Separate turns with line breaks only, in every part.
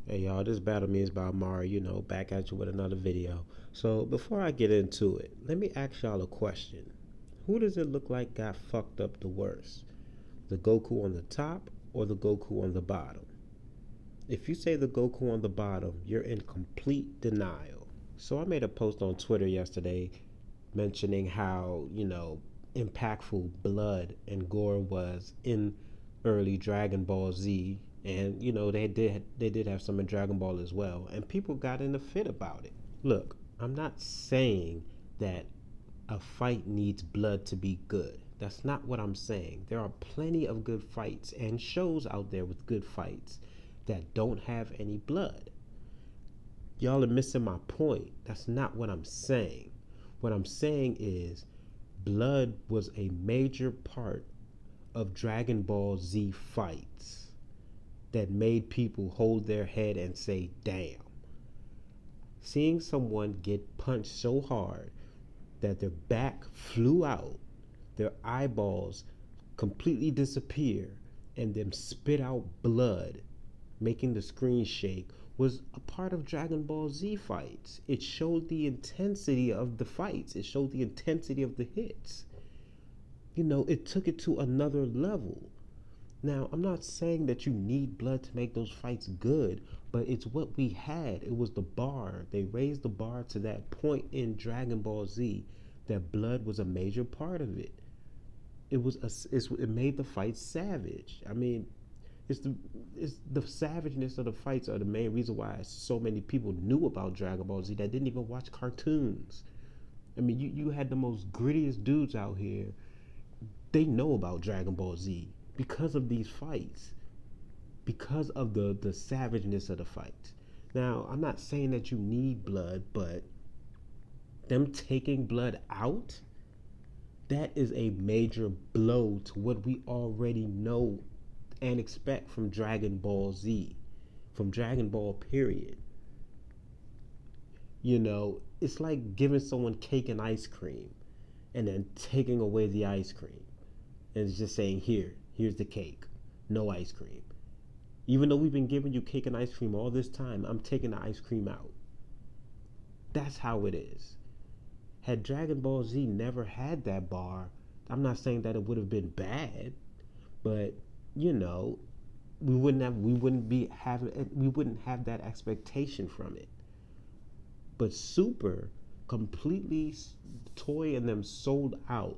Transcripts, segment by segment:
Hey y'all, this Battle Me is by Mari, back at you with another video. So before I get into it, let me ask y'all a question. Who does it look like got fucked up the worst? The Goku on the top or the Goku on the bottom? If you say the Goku on the bottom, you're in complete denial. So I made a post on Twitter yesterday mentioning how, impactful blood and gore was in early Dragon Ball Z, and they did have some in Dragon Ball as well, and people got in a fit about it. Look, I'm not saying that a fight needs blood to be good. That's not what I'm saying. There are plenty of good fights and shows out there with good fights that don't have any blood. Y'all are missing my point. That's not what I'm saying. What I'm saying is blood was a major part of Dragon Ball Z fights that made people hold their head and say, damn. Seeing someone get punched so hard that their back flew out, their eyeballs completely disappear, and them spit out blood, making the screen shake, was a part of Dragon Ball Z fights. It showed the intensity of the fights, it showed the intensity of the hits. It took it to another level. Now, I'm not saying that you need blood to make those fights good, but it's what we had. It was the bar. They raised the bar to that point in Dragon Ball Z that blood was a major part of it. It made the fight savage. I mean, it's the savageness of the fights are the main reason why so many people knew about Dragon Ball Z that didn't even watch cartoons. I mean, you had the most grittiest dudes out here. They know about Dragon Ball Z because of these fights, because of the savageness of the fights. Now, I'm not saying that you need blood, but them taking blood out, that is a major blow to what we already know and expect from Dragon Ball Z, from Dragon Ball period. It's like giving someone cake and ice cream and then taking away the ice cream. And it's just saying, here's the cake, no ice cream. Even though we've been giving you cake and ice cream all this time, I'm taking the ice cream out. That's how it is. Had Dragon Ball Z never had that bar, I'm not saying that it would have been bad, but you know, we wouldn't have that expectation from it. But Super completely Toy and them sold out.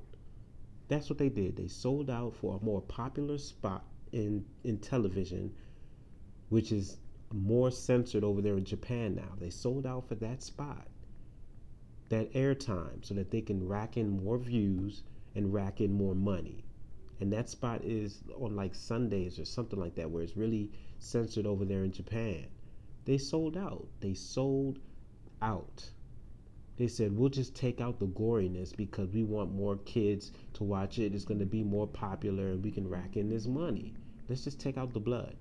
That's what they did. They sold out for a more popular spot in television, which is more censored over there in Japan now. They sold out for that spot, that airtime, so that they can rack in more views and rack in more money. And that spot is on like Sundays or something like that, where it's really censored over there in Japan. They sold out. They sold out. They said, we'll just take out the goriness because we want more kids to watch it. It's going to be more popular and we can rack in this money. Let's just take out the blood.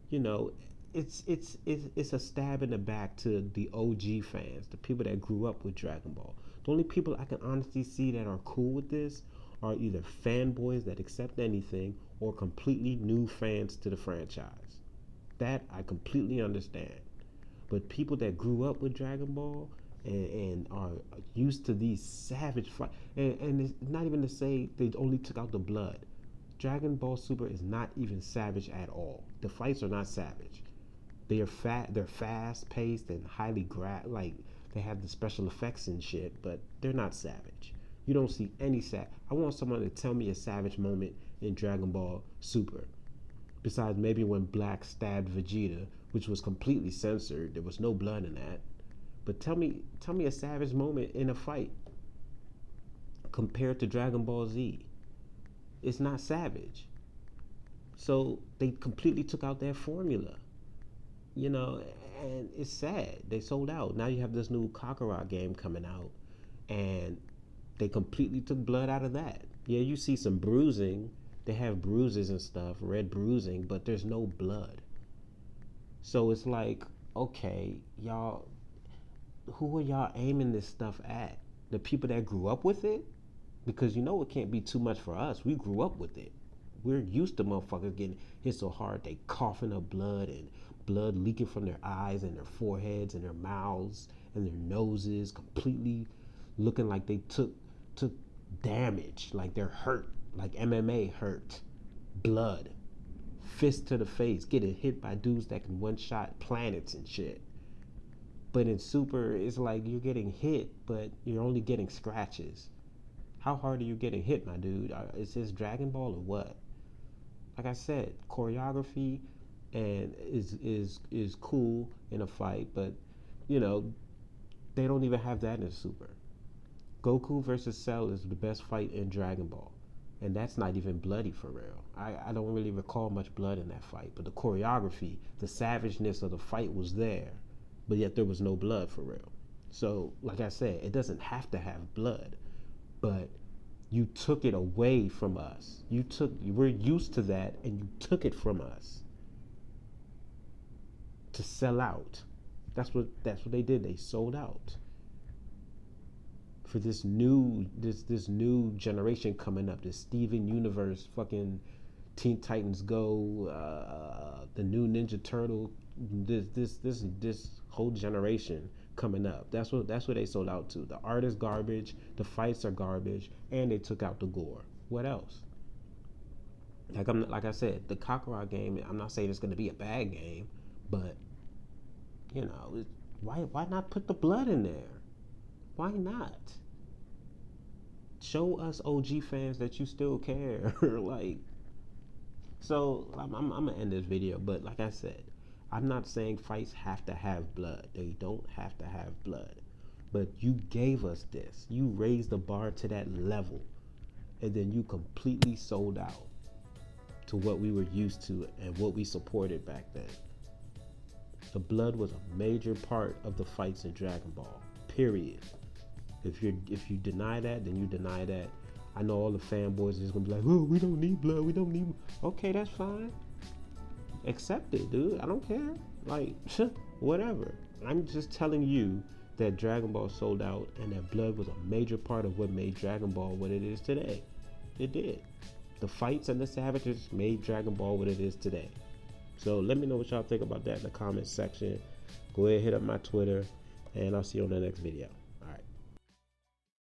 You know, it's a stab in the back to the OG fans, the people that grew up with Dragon Ball. The only people I can honestly see that are cool with this are either fanboys that accept anything or completely new fans to the franchise. That I completely understand. But people that grew up with Dragon Ball and are used to these savage fights, and it's not even to say they only took out the blood. Dragon Ball Super is not even savage at all. The fights are not savage. They are they're fast paced and highly like they have the special effects and shit, but they're not savage. You don't see any I want someone to tell me a savage moment in Dragon Ball Super. Besides maybe when Black stabbed Vegeta, which was completely censored. There was no blood in that. But tell me a savage moment in a fight compared to Dragon Ball Z. It's not savage. So they completely took out their formula. You know, and it's sad. They sold out. Now you have this new Kakarot game coming out, and they completely took blood out of that. Yeah, you see some bruising. They have bruises and stuff, red bruising, but there's no blood. So it's like, okay, y'all, who are y'all aiming this stuff at? The people that grew up with it? Because it can't be too much for us. We grew up with it. We're used to motherfuckers getting hit so hard they coughing up blood and blood leaking from their eyes and their foreheads and their mouths and their noses, completely looking like they took damage, like they're hurt, like MMA hurt. Blood, fist to the face, getting hit by dudes that can one shot planets and shit. But in Super, it's like you're getting hit, but you're only getting scratches. How hard are you getting hit, my dude? Is this Dragon Ball or what? Like I said, choreography and is cool in a fight, but you know they don't even have that in Super. Goku versus Cell is the best fight in Dragon Ball, and that's not even bloody for real. I don't really recall much blood in that fight, but the choreography, the savageness of the fight was there, but yet there was no blood for real. So, like I said, it doesn't have to have blood, but you took it away from us. We're used to that, and you took it from us to sell out. That's what they did. They sold out for this new generation coming up. This Steven Universe, fucking Teen Titans Go, the new Ninja Turtle. This whole generation coming up. That's what they sold out to. The art is garbage, the fights are garbage, and they took out the gore. What else? Like I said, the Kakarot game, I'm not saying it's going to be a bad game, but you know, why not put the blood in there? Why not? Show us OG fans that you still care. Like, so I'm gonna end this video, but like I said, I'm not saying fights have to have blood. They don't have to have blood. But you gave us this. You raised the bar to that level, and then you completely sold out to what we were used to and what we supported back then. The blood was a major part of the fights in Dragon Ball. Period. If you deny that, then you deny that. I know all the fanboys is gonna be like, "Oh, we don't need blood. We don't need." Okay, that's fine. Accept it, dude. I don't care. Like, whatever. I'm just telling you that Dragon Ball sold out, and that blood was a major part of what made Dragon Ball what it is today. It did. The fights and the savages made Dragon Ball what it is today. So let me know what y'all think about that in the comments section. Go ahead, hit up my Twitter, and I'll see you on the next video.